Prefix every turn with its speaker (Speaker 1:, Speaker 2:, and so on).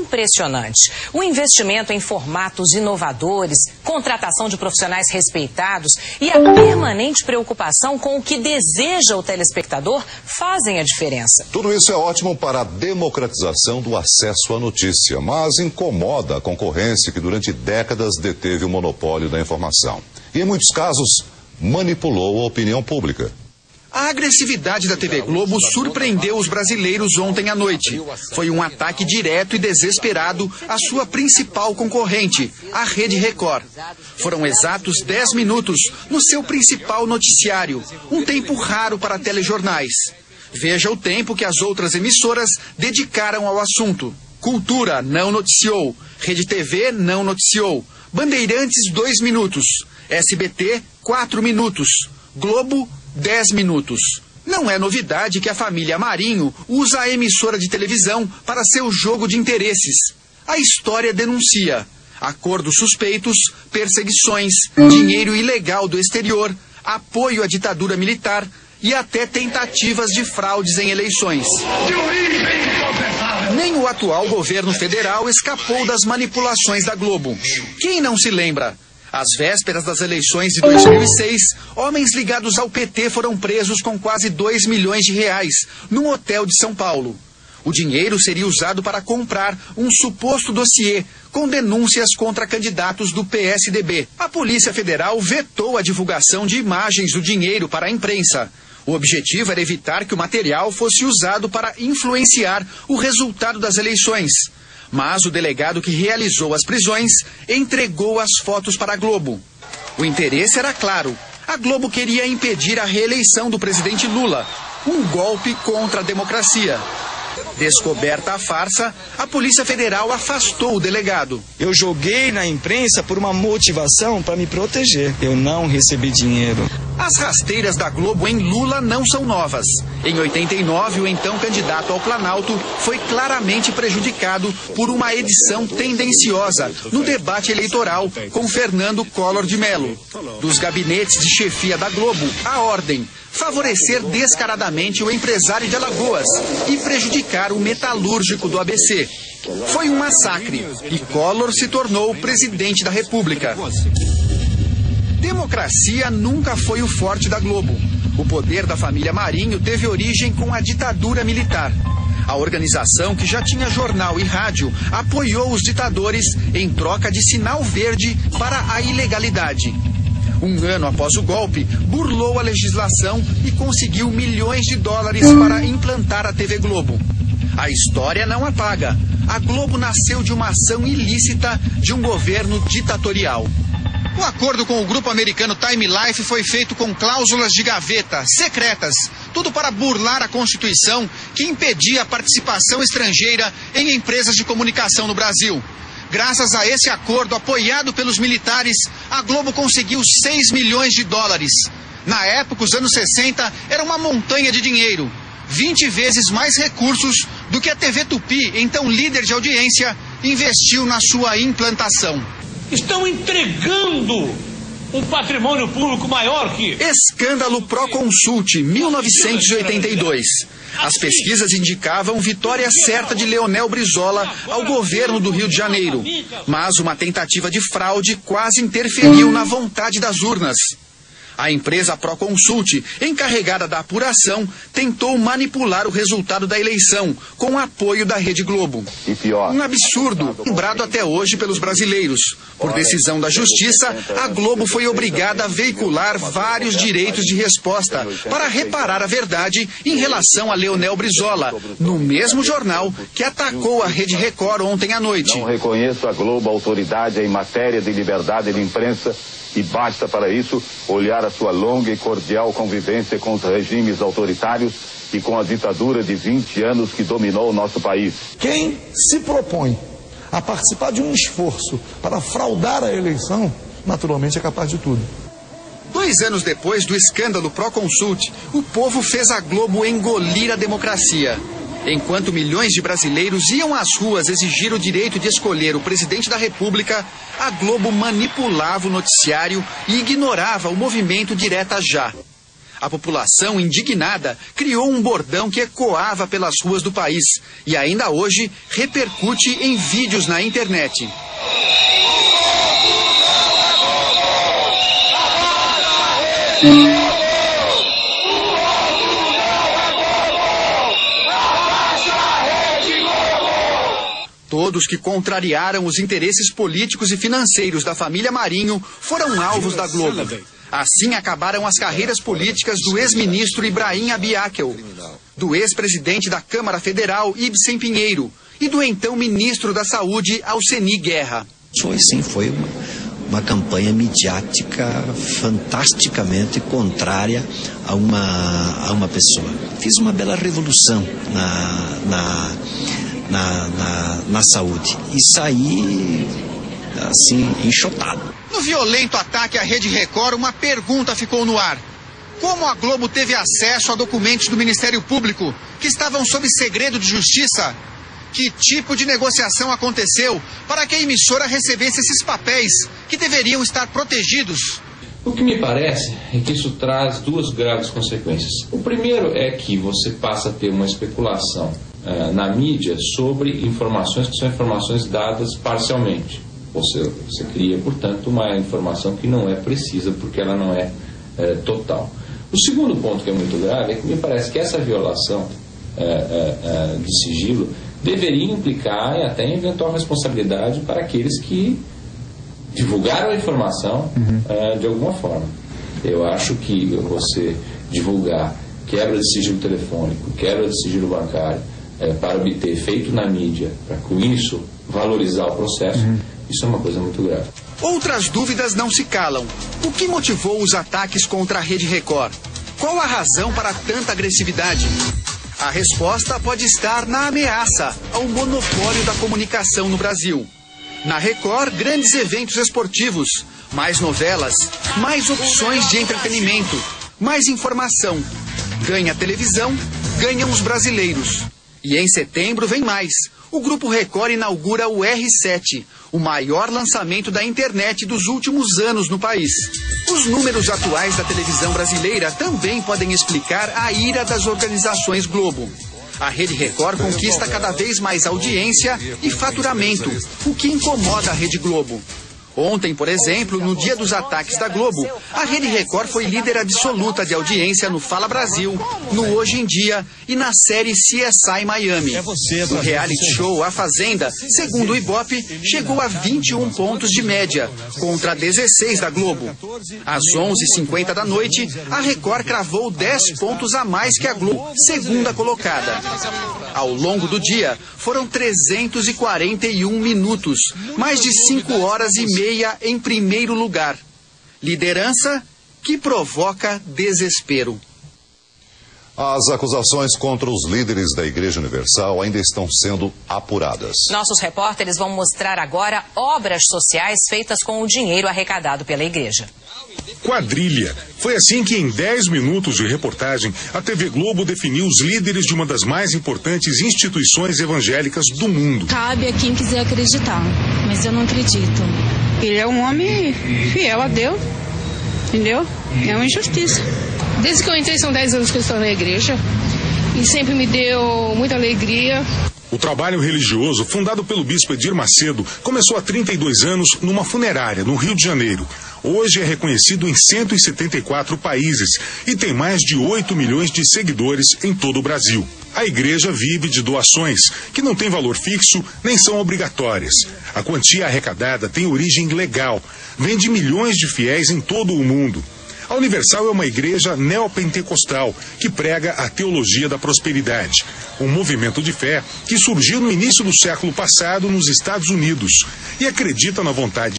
Speaker 1: impressionante. O investimento em formatos inovadores, contratação de profissionais respeitados e a permanente preocupação com o que deseja o telespectador fazem a diferença.
Speaker 2: Tudo isso é ótimo para a democratização do acesso à notícia, mas incomoda a concorrência que durante décadas deteve o monopólio da informação. E em muitos casos, manipulou a opinião pública.
Speaker 3: A agressividade da TV Globo surpreendeu os brasileiros ontem à noite. Foi um ataque direto e desesperado à sua principal concorrente, a Rede Record. Foram exatos 10 minutos no seu principal noticiário, um tempo raro para telejornais. Veja o tempo que as outras emissoras dedicaram ao assunto. Cultura não noticiou, Rede TV não noticiou, Bandeirantes 2 minutos, SBT 4 minutos, Globo 10 minutos. Não é novidade que a família Marinho usa a emissora de televisão para seu jogo de interesses. A história denuncia acordos suspeitos, perseguições, dinheiro ilegal do exterior, apoio à ditadura militar e até tentativas de fraudes em eleições. Nem o atual governo federal escapou das manipulações da Globo. Quem não se lembra? Às vésperas das eleições de 2006, homens ligados ao PT foram presos com quase 2 milhões de reais num hotel de São Paulo. O dinheiro seria usado para comprar um suposto dossiê com denúncias contra candidatos do PSDB. A Polícia Federal vetou a divulgação de imagens do dinheiro para a imprensa. O objetivo era evitar que o material fosse usado para influenciar o resultado das eleições. Mas o delegado que realizou as prisões entregou as fotos para a Globo. O interesse era claro. A Globo queria impedir a reeleição do presidente Lula, um golpe contra a democracia. Descoberta a farsa, a Polícia Federal afastou o delegado.
Speaker 4: Eu joguei na imprensa por uma motivação para me proteger. Eu não recebi dinheiro.
Speaker 3: As rasteiras da Globo em Lula não são novas. Em 89, o então candidato ao Planalto foi claramente prejudicado por uma edição tendenciosa no debate eleitoral com Fernando Collor de Mello. Dos gabinetes de chefia da Globo, a ordem: favorecer descaradamente o empresário de Alagoas e prejudicar o metalúrgico do ABC. Foi um massacre e Collor se tornou presidente da República. Democracia nunca foi o forte da Globo. O poder da família Marinho teve origem com a ditadura militar. A organização, que já tinha jornal e rádio, apoiou os ditadores em troca de sinal verde para a ilegalidade. Um ano após o golpe, burlou a legislação e conseguiu milhões de dólares para implantar a TV Globo. A história não apaga. A Globo nasceu de uma ação ilícita de um governo ditatorial. O acordo com o grupo americano Time Life foi feito com cláusulas de gaveta, secretas, tudo para burlar a Constituição que impedia a participação estrangeira em empresas de comunicação no Brasil. Graças a esse acordo apoiado pelos militares, a Globo conseguiu 6 milhões de dólares. Na época, os anos 60, era uma montanha de dinheiro. 20 vezes mais recursos do que a TV Tupi, então líder de audiência, investiu na sua implantação.
Speaker 5: Estão entregando um patrimônio público maior que...
Speaker 3: Escândalo Proconsult, 1982. As pesquisas indicavam vitória certa de Leonel Brizola ao governo do Rio de Janeiro. Mas uma tentativa de fraude quase interferiu na vontade das urnas. A empresa Proconsult, encarregada da apuração, tentou manipular o resultado da eleição, com o apoio da Rede Globo. Um absurdo, lembrado até hoje pelos brasileiros. Por decisão da Justiça, a Globo foi obrigada a veicular vários direitos de resposta para reparar a verdade em relação a Leonel Brizola, no mesmo jornal que atacou a Rede Record ontem à noite.
Speaker 6: Não reconheço a Globo autoridade em matéria de liberdade de imprensa, e basta para isso olhar a sua longa e cordial convivência com os regimes autoritários e com a ditadura de 20 anos que dominou o nosso país.
Speaker 7: Quem se propõe a participar de um esforço para fraudar a eleição, naturalmente é capaz de tudo.
Speaker 3: 2 anos depois do escândalo Proconsult, o povo fez a Globo engolir a democracia. Enquanto milhões de brasileiros iam às ruas exigir o direito de escolher o presidente da República, a Globo manipulava o noticiário e ignorava o movimento Direta Já. A população, indignada, criou um bordão que ecoava pelas ruas do país e ainda hoje repercute em vídeos na internet. Todos que contrariaram os interesses políticos e financeiros da família Marinho foram alvos da Globo. Assim acabaram as carreiras políticas do ex-ministro Ibrahim Abiakel, do ex-presidente da Câmara Federal Ibsen Pinheiro e do então ministro da Saúde Alceni Guerra.
Speaker 8: Foi uma campanha midiática fantasticamente contrária a uma pessoa. Fiz uma bela revolução na saúde e saí assim enxotado.
Speaker 3: No violento ataque à Rede Record, uma pergunta ficou no ar. Como a Globo teve acesso a documentos do Ministério Público que estavam sob segredo de justiça? Que tipo de negociação aconteceu para que a emissora recebesse esses papéis que deveriam estar protegidos?
Speaker 9: O que me parece é que isso traz duas graves consequências. O primeiro é que você passa a ter uma especulação na mídia sobre informações que são informações dadas parcialmente. Você cria, portanto, uma informação que não é precisa porque ela não é total. O segundo ponto que é muito grave é que me parece que essa violação de sigilo deveria implicar até em eventual responsabilidade para aqueles que divulgaram a informação de alguma forma. Eu acho que você divulgar quebra de sigilo telefônico, quebra de sigilo bancário, para obter efeito na mídia, para com isso valorizar o processo, isso é uma coisa muito grave.
Speaker 3: Outras dúvidas não se calam. O que motivou os ataques contra a Rede Record? Qual a razão para tanta agressividade? A resposta pode estar na ameaça ao monopólio da comunicação no Brasil. Na Record, grandes eventos esportivos, mais novelas, mais opções de entretenimento, mais informação. Ganha televisão, ganham os brasileiros. E em setembro vem mais. O Grupo Record inaugura o R7, o maior lançamento da internet dos últimos anos no país. Os números atuais da televisão brasileira também podem explicar a ira das organizações Globo. A Rede Record conquista cada vez mais audiência e faturamento, o que incomoda a Rede Globo. Ontem, por exemplo, no dia dos ataques da Globo, a Rede Record foi líder absoluta de audiência no Fala Brasil, no Hoje em Dia e na série CSI Miami. O reality show A Fazenda, segundo o Ibope, chegou a 21 pontos de média, contra 16 da Globo. Às 11h50 da noite, a Record cravou 10 pontos a mais que a Globo, segunda colocada. Ao longo do dia, foram 341 minutos, mais de 5 horas e meia em primeiro lugar. Liderança que provoca desespero.
Speaker 2: As acusações contra os líderes da Igreja Universal ainda estão sendo apuradas.
Speaker 1: Nossos repórteres vão mostrar agora obras sociais feitas com o dinheiro arrecadado pela igreja.
Speaker 10: Quadrilha. Foi assim que em 10 minutos de reportagem, a TV Globo definiu os líderes de uma das mais importantes instituições evangélicas do mundo.
Speaker 11: Cabe a quem quiser acreditar, mas eu não acredito.
Speaker 12: Ele é um homem fiel a Deus, entendeu? É uma injustiça.
Speaker 13: Desde que eu entrei, são 10 anos que eu estou na igreja e sempre me deu muita alegria.
Speaker 10: O trabalho religioso, fundado pelo bispo Edir Macedo, começou há 32 anos numa funerária, no Rio de Janeiro. Hoje é reconhecido em 174 países e tem mais de 8 milhões de seguidores em todo o Brasil. A igreja vive de doações, que não têm valor fixo nem são obrigatórias. A quantia arrecadada tem origem legal, vem de milhões de fiéis em todo o mundo. A Universal é uma igreja neopentecostal que prega a teologia da prosperidade, um movimento de fé que surgiu no início do século passado nos Estados Unidos e acredita na vontade